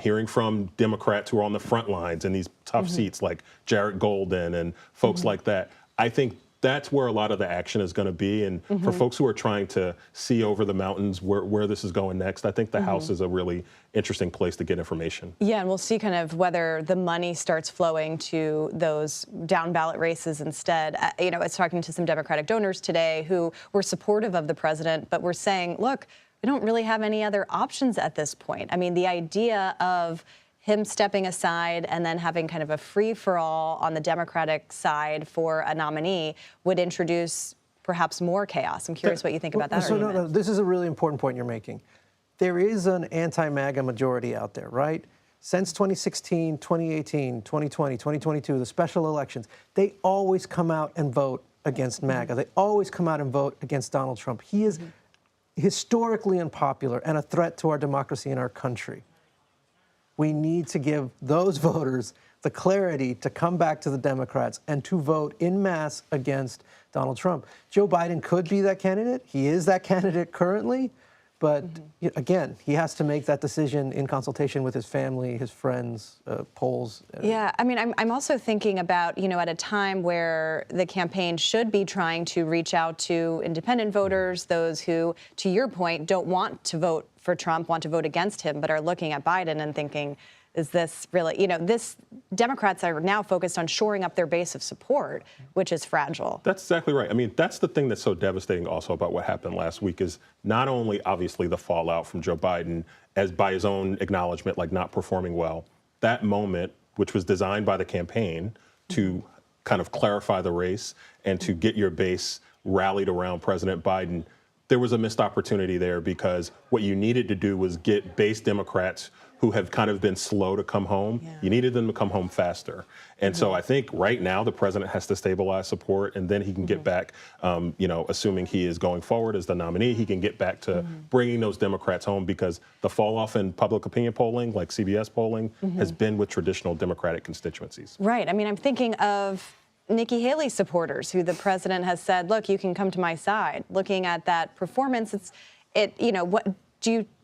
hearing from Democrats who are on the front lines in these tough seats like Jarrett Golden and folks like that, I think that's where a lot of the action is going to be. And for folks who are trying to see over the mountains where this is going next, I think the House is a really interesting place to get information. Yeah, and we'll see kind of whether the money starts flowing to those down ballot races instead. I was talking to some Democratic donors today who were supportive of the president, but were saying, look, we don't really have any other options at this point. I mean, the idea of him stepping aside and then having kind of a free-for-all on the Democratic side for a nominee would introduce perhaps more chaos. I'm curious what you think about that argument. No, this is a really important point you're making. There is an anti-MAGA majority out there, right? Since 2016, 2018, 2020, 2022, the special elections, they always come out and vote against MAGA. They always come out and vote against Donald Trump. He is historically unpopular and a threat to our democracy and our country. We need to give those voters the clarity to come back to the Democrats and to vote en masse against Donald Trump. Joe Biden could be that candidate. He is that candidate currently. But again, he has to make that decision in consultation with his family, his friends, polls. Yeah, I mean, I'm also thinking about, at a time where the campaign should be trying to reach out to independent voters, those who, to your point, don't want to vote for Trump, want to vote against him, but are looking at Biden and thinking, is this really, Democrats are now focused on shoring up their base of support, which is fragile. That's exactly right. I mean, that's the thing that's so devastating also about what happened last week is not only obviously the fallout from Joe Biden, as by his own acknowledgement, like not performing well, that moment, which was designed by the campaign to kind of clarify the race and to get your base rallied around President Biden, there was a missed opportunity there because what you needed to do was get base Democrats who have kind of been slow to come home. Yeah. You needed them to come home faster. And so I think right now the president has to stabilize support and then he can get back, assuming he is going forward as the nominee, he can get back to bringing those Democrats home because the fall off in public opinion polling, like CBS polling, has been with traditional Democratic constituencies. Right. I mean, I'm thinking of Nikki Haley supporters who the president has said, look, you can come to my side. Looking at that performance,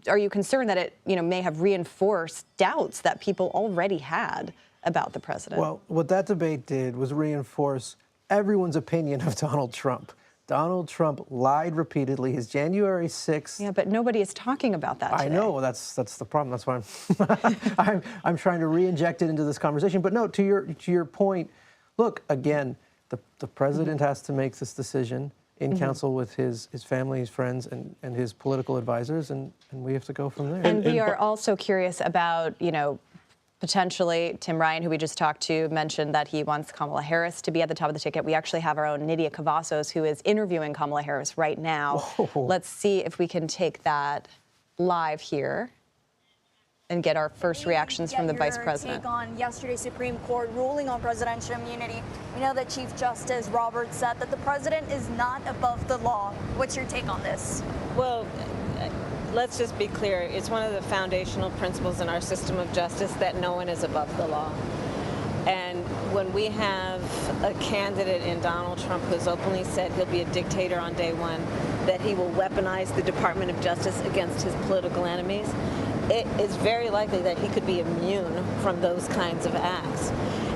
are you concerned that it, may have reinforced doubts that people already had about the president? Well, what that debate did was reinforce everyone's opinion of Donald Trump. Donald Trump lied repeatedly. His January 6th. Yeah, but nobody is talking about that today. I know that's the problem. That's why I'm trying to re-inject it into this conversation. But no, to your point, look again, the president has to make this decision in council with his family, his friends, and his political advisors, and we have to go from there. And we are also curious about, potentially Tim Ryan, who we just talked to, mentioned that he wants Kamala Harris to be at the top of the ticket. We actually have our own Nydia Cavazos, who is interviewing Kamala Harris right now. Whoa. Let's see if we can take that live here and get our first reactions from the vice president. Take on yesterday's Supreme Court ruling on presidential immunity. We know that Chief Justice Roberts said that the president is not above the law. What's your take on this? Well, let's just be clear. It's one of the foundational principles in our system of justice that no one is above the law. And when we have a candidate in Donald Trump who's openly said he'll be a dictator on day one, that he will weaponize the Department of Justice against his political enemies, it is very likely that he could be immune from those kinds of acts.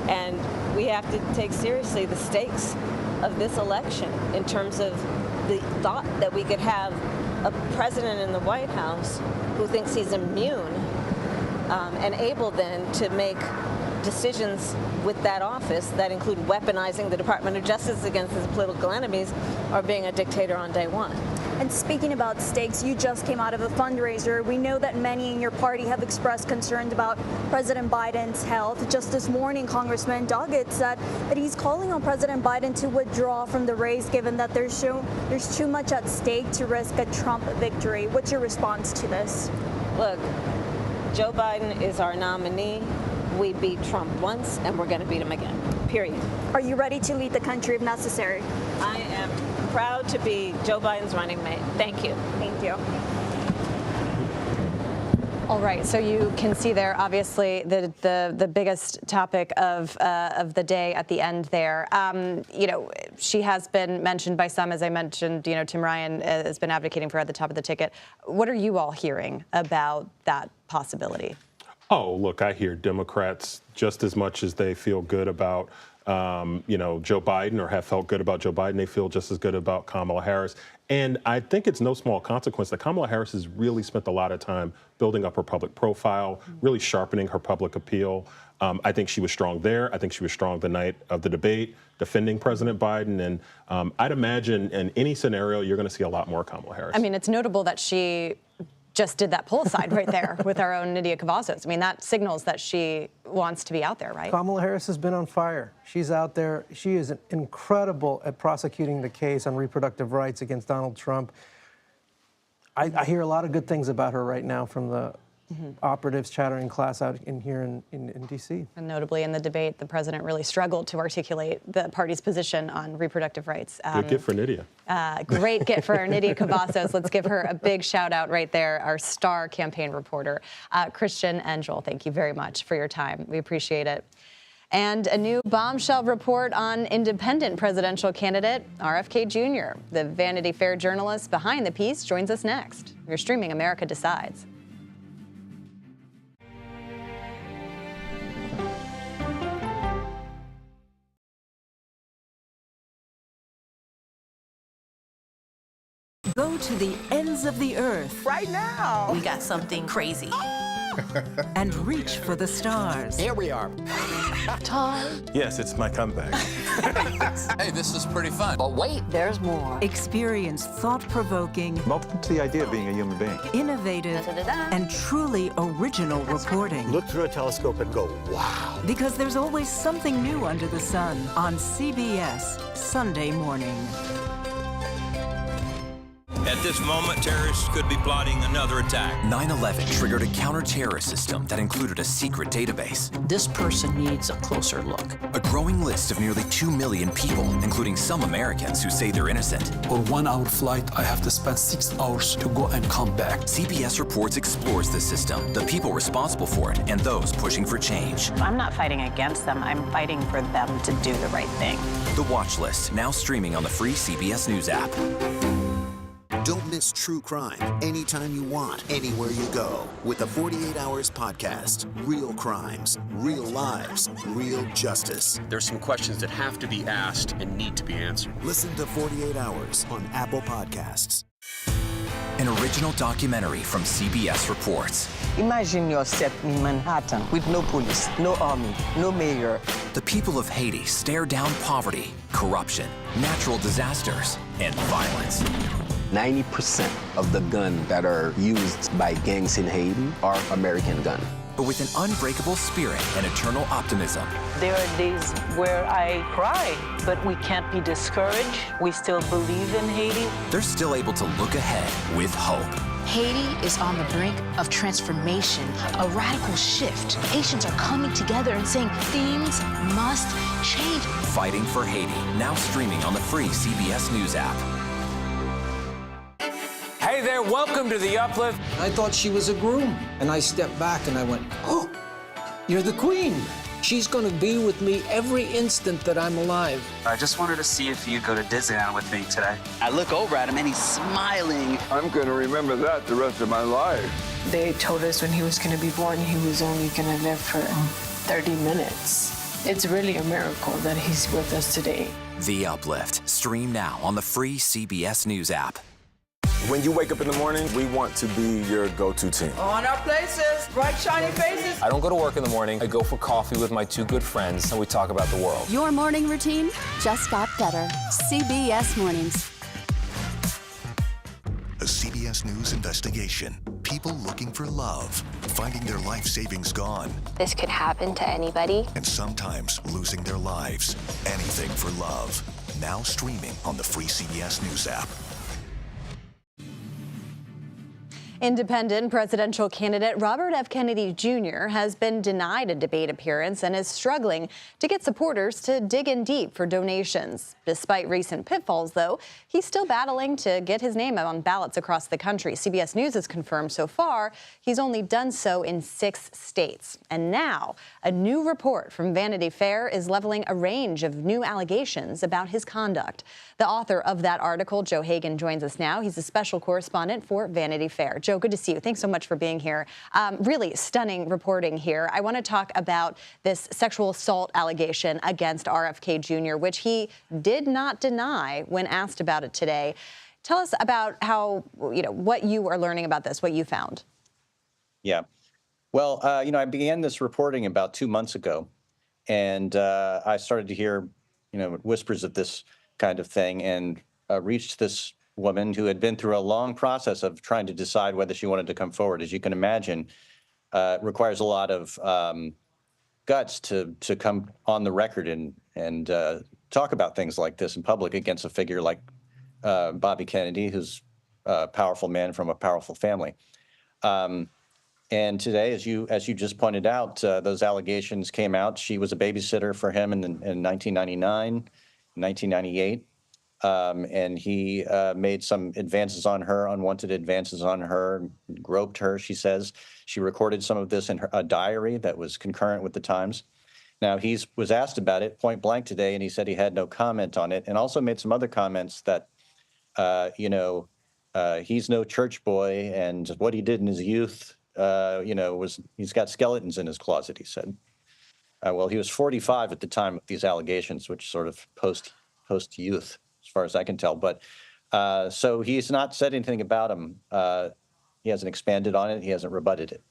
And we have to take seriously the stakes of this election in terms of the thought that we could have a president in the White House who thinks he's immune and able then to make decisions with that office that include weaponizing the Department of Justice against his political enemies or being a dictator on day one. And speaking about stakes, you just came out of a fundraiser. We know that many in your party have expressed concerns about President Biden's health. Just this morning, Congressman Doggett said that he's calling on President Biden to withdraw from the race, given that there's too much at stake to risk a Trump victory. What's your response to this? Look, Joe Biden is our nominee. We beat Trump once, and we're going to beat him again, period. Are you ready to lead the country if necessary? I am proud to be Joe Biden's running mate. Thank you. Thank you. All right, so you can see there, obviously, the biggest topic of the day at the end there. She has been mentioned by some, as I mentioned. Tim Ryan has been advocating for her at the top of the ticket. What are you all hearing about that possibility? Oh, look, I hear Democrats just as much as they feel good about Joe Biden or have felt good about Joe Biden, they feel just as good about Kamala Harris. And I think it's no small consequence that Kamala Harris has really spent a lot of time building up her public profile, really sharpening her public appeal. I think she was strong there. I think she was strong the night of the debate, defending President Biden. And I'd imagine in any scenario, you're going to see a lot more Kamala Harris. I mean, it's notable that she just did that poll side right there with our own Nydia Cavazos. I mean, that signals that she wants to be out there, right? Kamala Harris has been on fire. She's out there. She is incredible at prosecuting the case on reproductive rights against Donald Trump. I hear a lot of good things about her right now from the operatives chattering class out here in D.C. And notably in the debate, the president really struggled to articulate the party's position on reproductive rights. Good gift for Nydia. Great gift for our Nydia Cavazos. Let's give her a big shout out right there, our star campaign reporter. Christian and Joel, thank you very much for your time. We appreciate it. And a new bombshell report on independent presidential candidate RFK Jr. The Vanity Fair journalist behind the piece joins us next. You're streaming America Decides. Go to the ends of the earth. Right now. We got something crazy. And reach for the stars. Here we are. Time. Yes, it's my comeback. Hey, this is pretty fun. But wait, there's more. Experience thought-provoking. Welcome to the idea of being a human being. Innovative and truly original reporting. Look through a telescope and go, wow. Because there's always something new under the sun on CBS Sunday morning. At this moment, terrorists could be plotting another attack. 9/11 triggered a counter-terrorist system that included a secret database. This person needs a closer look. A growing list of nearly 2 million people, including some Americans who say they're innocent. For 1 hour flight, I have to spend 6 hours to go and come back. CBS Reports explores the system, the people responsible for it, and those pushing for change. I'm not fighting against them. I'm fighting for them to do the right thing. The Watch List, now streaming on the free CBS News app. Don't miss true crime anytime you want, anywhere you go. With the 48 Hours podcast. Real crimes, real lives, real justice. There's some questions that have to be asked and need to be answered. Listen to 48 Hours on Apple Podcasts. An original documentary from CBS Reports. Imagine yourself in Manhattan with no police, no army, no mayor. The people of Haiti stare down poverty, corruption, natural disasters, and violence. 90% of the guns that are used by gangs in Haiti are American guns. But with an unbreakable spirit and eternal optimism. There are days where I cry, but we can't be discouraged. We still believe in Haiti. They're still able to look ahead with hope. Haiti is on the brink of transformation, a radical shift. Haitians are coming together and saying things must change. Fighting for Haiti, now streaming on the free CBS News app. Hey there, welcome to The Uplift. I thought she was a groom, and I stepped back and I went, oh, you're the queen. She's gonna be with me every instant that I'm alive. I just wanted to see if you'd go to Disneyland with me today. I look over at him and he's smiling. I'm gonna remember that the rest of my life. They told us when he was gonna be born, he was only gonna live for 30 minutes. It's really a miracle that he's with us today. The Uplift, stream now on the free CBS News app. When you wake up in the morning, we want to be your go-to team. On our places, bright shiny faces. I don't go to work in the morning. I go for coffee with my 2 good friends, and we talk about the world. Your morning routine just got better. CBS Mornings. A CBS News investigation. People looking for love, finding their life savings gone. This could happen to anybody. And sometimes losing their lives. Anything for love. Now streaming on the free CBS News app. Independent presidential candidate Robert F. Kennedy Jr. has been denied a debate appearance and is struggling to get supporters to dig in deep for donations. Despite recent pitfalls, though, he's still battling to get his name on ballots across the country. CBS News has confirmed so far he's only done so in 6 states. And now, a new report from Vanity Fair is leveling a range of new allegations about his conduct. The author of that article, Joe Hagan, joins us now. He's a special correspondent for Vanity Fair. Joe, good to see you. Thanks so much for being here. Really stunning reporting here. I want to talk about this sexual assault allegation against RFK Jr., which he did not deny when asked about it today. Tell us about how, what you are learning about this, what you found. Yeah. Well, I began this reporting about 2 months ago, and I started to hear, whispers of this kind of thing, and reached this woman who had been through a long process of trying to decide whether she wanted to come forward. As you can imagine, it requires a lot of guts to come on the record and talk about things like this in public against a figure like Bobby Kennedy, who's a powerful man from a powerful family. And today, as you just pointed out, those allegations came out. She was a babysitter for him in 1999, 1998. And he made some advances on her, unwanted advances on her, groped her, she says. She recorded some of this in a diary that was concurrent with the times. Now, he was asked about it point blank today, and he said he had no comment on it, and also made some other comments that, he's no church boy, and what he did in his youth, he's got skeletons in his closet, he said. Well, he was 45 at the time of these allegations, which sort of post-youth, as far as I can tell. But so he's not said anything about him. He hasn't expanded on it. He hasn't rebutted it.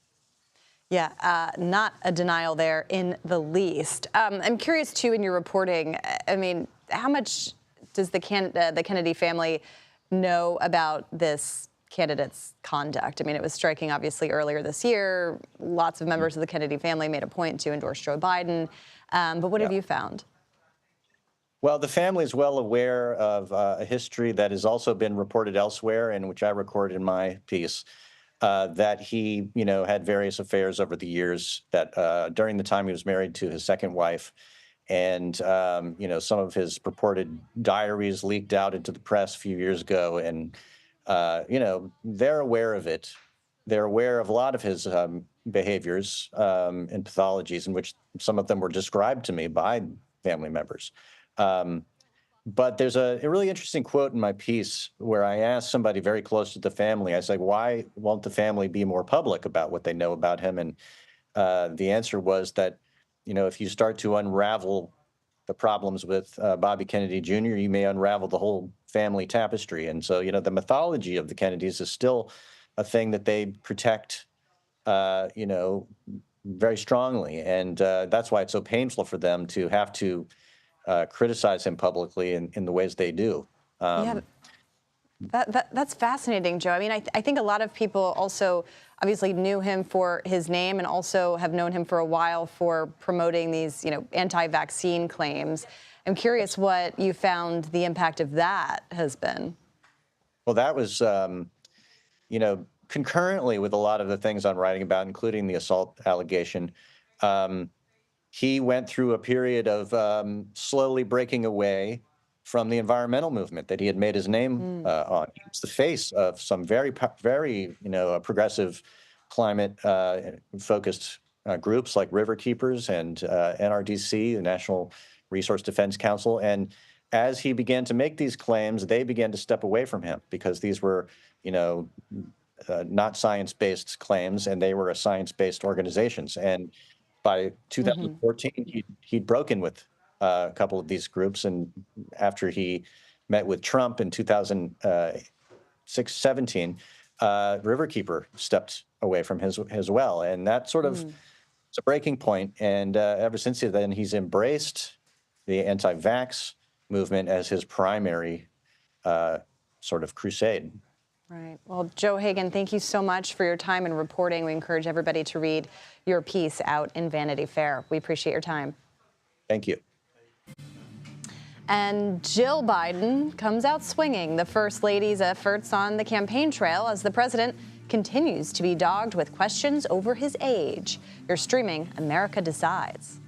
Yeah, not a denial there in the least. I'm curious, too, in your reporting, I mean, how much does the Kennedy family know about this candidate's conduct? I mean, it was striking, obviously, earlier this year. Lots of members of the Kennedy family made a point to endorse Joe Biden. But what have you found? Well, the family is well aware of a history that has also been reported elsewhere, and which I recorded in my piece. That he, had various affairs over the years, that during the time he was married to his second wife, and, some of his purported diaries leaked out into the press a few years ago, and, they're aware of it. They're aware of a lot of his behaviors and pathologies, in which some of them were described to me by family members. But there's a really interesting quote in my piece where I asked somebody very close to the family, I said, why won't the family be more public about what they know about him? And the answer was that, if you start to unravel the problems with Bobby Kennedy Jr., you may unravel the whole family tapestry. And so, the mythology of the Kennedys is still a thing that they protect, very strongly. And that's why it's so painful for them to have to criticize him publicly in the ways they do. That's fascinating, Joe. I mean, I think a lot of people also obviously knew him for his name, and also have known him for a while for promoting these, anti-vaccine claims. I'm curious what you found the impact of that has been. Well, that was, concurrently with a lot of the things I'm writing about, including the assault allegation. He went through a period of slowly breaking away from the environmental movement that he had made his name on. He was the face of some very progressive climate-focused groups like River Keepers and NRDC, the National Resource Defense Council. And as he began to make these claims, they began to step away from him, because these were, not science-based claims, and they were science-based organizations. And by 2014, he'd broken with a couple of these groups, and after he met with Trump in 2017, Riverkeeper stepped away from his as well, and that sort of it's a breaking point. And ever since then, he's embraced the anti-vax movement as his primary sort of crusade. Right. Well, Joe Hagan, thank you so much for your time and reporting. We encourage everybody to read your piece out in Vanity Fair. We appreciate your time. Thank you. And Jill Biden comes out swinging the First Lady's efforts on the campaign trail as the president continues to be dogged with questions over his age. You're streaming America Decides.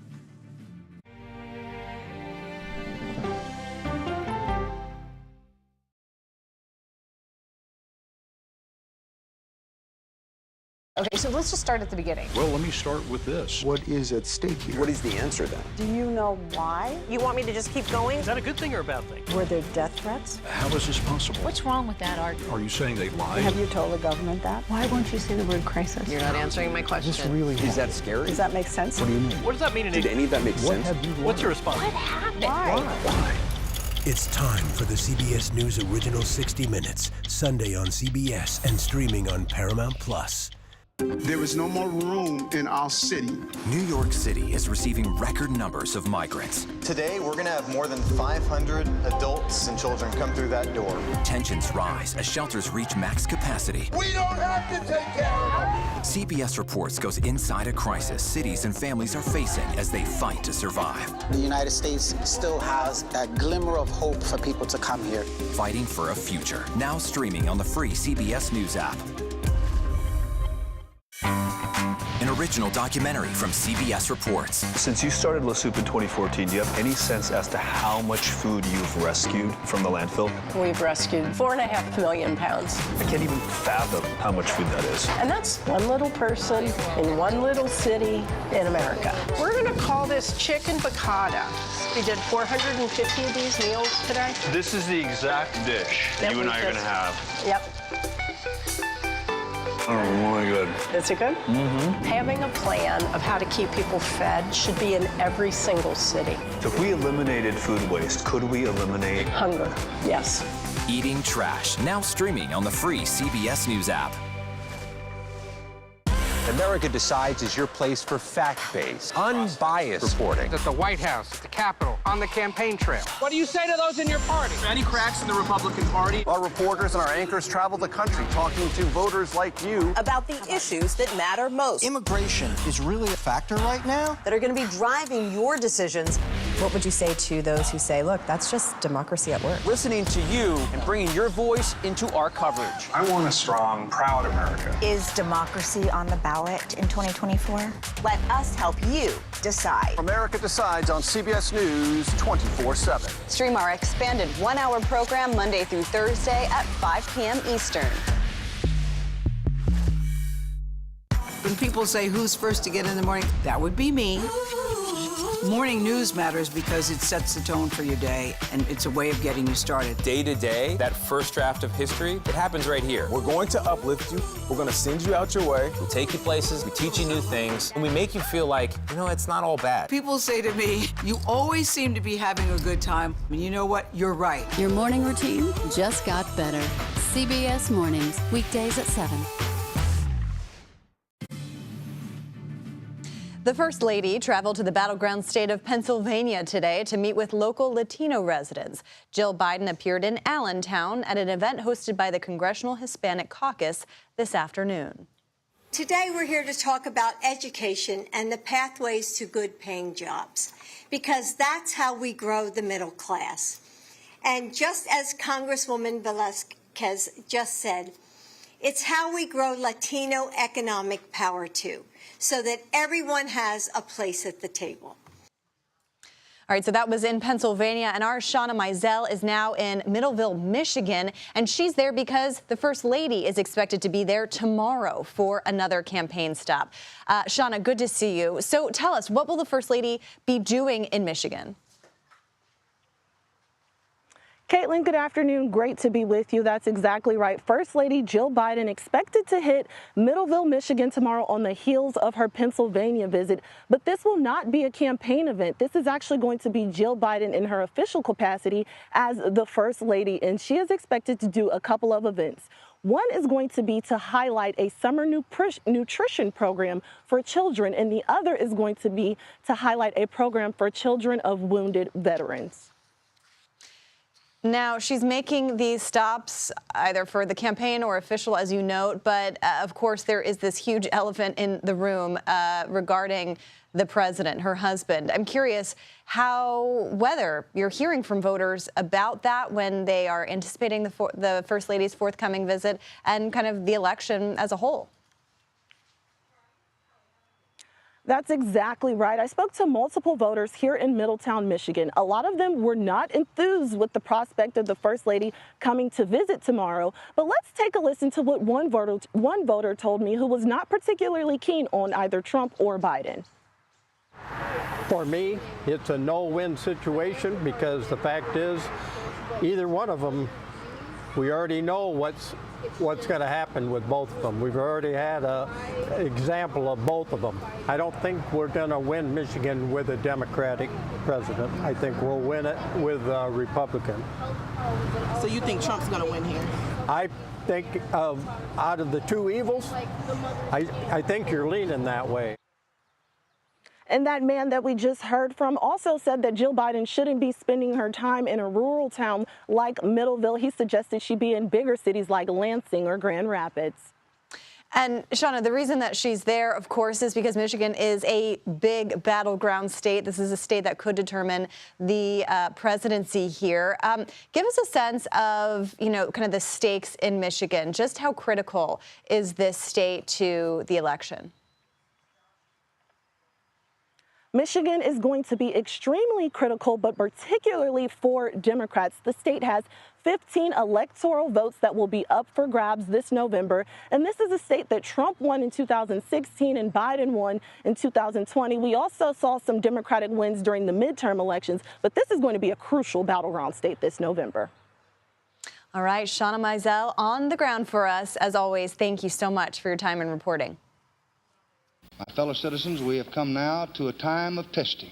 Okay, so let's just start at the beginning. Well, let me start with this. What is at stake here? What is the answer then? Do you know why? You want me to just keep going? Is that a good thing or a bad thing? Were there death threats? How is this possible? What's wrong with that argument? Are you saying they lied? Have you told the government that? Why won't you say the word crisis? You're not answering my question. Is this really is that scary? Does that make sense? What do you mean? What does that mean? Did any of that make sense? What's your response? What happened? Why? It's time for the CBS News Original 60 Minutes, Sunday on CBS and streaming on Paramount+. There is no more room in our city. New York City is receiving record numbers of migrants. Today, we're going to have more than 500 adults and children come through that door. Tensions rise as shelters reach max capacity. We don't have to take care of them. CBS Reports goes inside a crisis cities and families are facing as they fight to survive. The United States still has that glimmer of hope for people to come here. Fighting for a future. Now streaming on the free CBS News app. An original documentary from CBS Reports. Since you started La Soup in 2014, do you have any sense as to how much food you've rescued from the landfill? We've rescued 4.5 million pounds. I can't even fathom how much food that is. And that's one little person in one little city in America. We're going to call this chicken piccata. We did 450 of these meals today. This is the exact dish that you and I are going to have. Yep. Oh, really good. Is it good? Mm-hmm. Having a plan of how to keep people fed should be in every single city. So if we eliminated food waste, could we eliminate hunger? Yes. Eating Trash, now streaming on the free CBS News app. America Decides is your place for fact-based, unbiased reporting. At the White House, at the Capitol, on the campaign trail. What do you say to those in your party? Any cracks in the Republican Party? Our reporters and our anchors travel the country talking to voters like you about the issues that matter most. Immigration is really a factor right now that are going to be driving your decisions. What would you say to those who say, look, that's just democracy at work? Listening to you and bringing your voice into our coverage. I want a strong, proud America. Is democracy on the ballot in 2024? Let us help you decide. America Decides on CBS News 24/7. Stream our expanded one-hour program Monday through Thursday at 5 p.m. Eastern. When people say who's first to get in the morning, that would be me. Morning news matters because it sets the tone for your day, and it's a way of getting you started. Day to day, that first draft of history, it happens right here. We're going to uplift you. We're going to send you out your way. We take you places, we teach you new things, and we make you feel like, you know, it's not all bad. People say to me, you always seem to be having a good time. And you know what? You're right. Your morning routine just got better. CBS Mornings, weekdays at 7. The First Lady traveled to the battleground state of Pennsylvania today to meet with local Latino residents. Jill Biden appeared in Allentown at an event hosted by the Congressional Hispanic Caucus this afternoon. Today we're here to talk about education and the pathways to good-paying jobs, because that's how we grow the middle class. And just as Congresswoman Velasquez just said, it's how we grow Latino economic power too, so that everyone has a place at the table. All right, so that was in Pennsylvania, and our Shauna Mizell is now in Middleville, Michigan, and she's there because the First Lady is expected to be there tomorrow for another campaign stop. Shauna, good to see you. So tell us, what will the First Lady be doing in Michigan? Caitlin, good afternoon. Great to be with you. That's exactly right. First Lady Jill Biden expected to hit Middleville, Michigan tomorrow on the heels of her Pennsylvania visit. But this will not be a campaign event. This is actually going to be Jill Biden in her official capacity as the First Lady, and she is expected to do a couple of events. One is going to be to highlight a summer nutrition program for children, and the other is going to be to highlight a program for children of wounded veterans. Now, she's making these stops either for the campaign or official, as you note, but of course there is this huge elephant in the room regarding the president, her husband. I'm curious whether you're hearing from voters about that when they are anticipating the First Lady's forthcoming visit and kind of the election as a whole. That's exactly right. I spoke to multiple voters here in Middletown, Michigan. A lot of them were not enthused with the prospect of the First Lady coming to visit tomorrow. But let's take a listen to what one voter told me who was not particularly keen on either Trump or Biden. For me, it's a no-win situation because the fact is, either one of them, we already know what's going to happen with both of them. We've already had an example of both of them. I don't think we're going to win Michigan with a Democratic president. I think we'll win it with a Republican. So you think Trump's going to win here? I think out of the two evils, I think you're leaning that way. And that man that we just heard from also said that Jill Biden shouldn't be spending her time in a rural town like Middleville. He suggested she be in bigger cities like Lansing or Grand Rapids. And Shauna, the reason that she's there, of course, is because Michigan is a big battleground state. This is a state that could determine the presidency here. Give us a sense of, kind of the stakes in Michigan. Just how critical is this state to the election? Michigan is going to be extremely critical, but particularly for Democrats. The state has 15 electoral votes that will be up for grabs this November. And this is a state that Trump won in 2016 and Biden won in 2020. We also saw some Democratic wins during the midterm elections, but this is going to be a crucial battleground state this November. All right, Shauna Mizell on the ground for us. As always, thank you so much for your time and reporting. My fellow citizens, we have come now to a time of testing.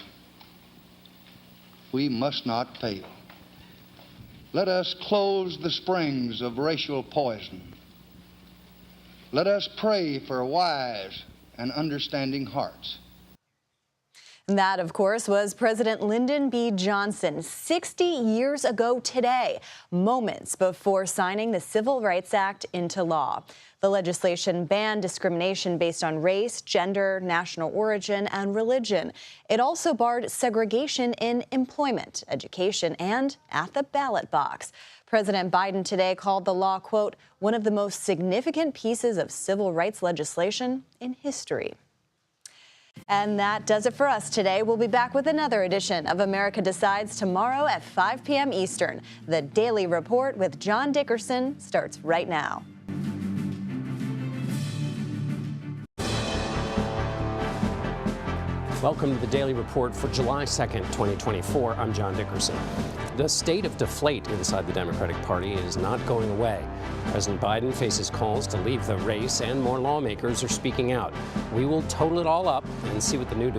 We must not fail. Let us close the springs of racial poison. Let us pray for wise and understanding hearts. And that, of course, was President Lyndon B. Johnson 60 years ago today, moments before signing the Civil Rights Act into law. The legislation banned discrimination based on race, gender, national origin, and religion. It also barred segregation in employment, education, and at the ballot box. President Biden today called the law, quote, one of the most significant pieces of civil rights legislation in history. And that does it for us today. We'll be back with another edition of America Decides tomorrow at 5 p.m. Eastern. The Daily Report with John Dickerson starts right now. Welcome to the Daily Report for July 2nd, 2024. I'm John Dickerson. The state of deflate inside the Democratic Party is not going away. President Biden faces calls to leave the race, and more lawmakers are speaking out. We will total it all up and see what the new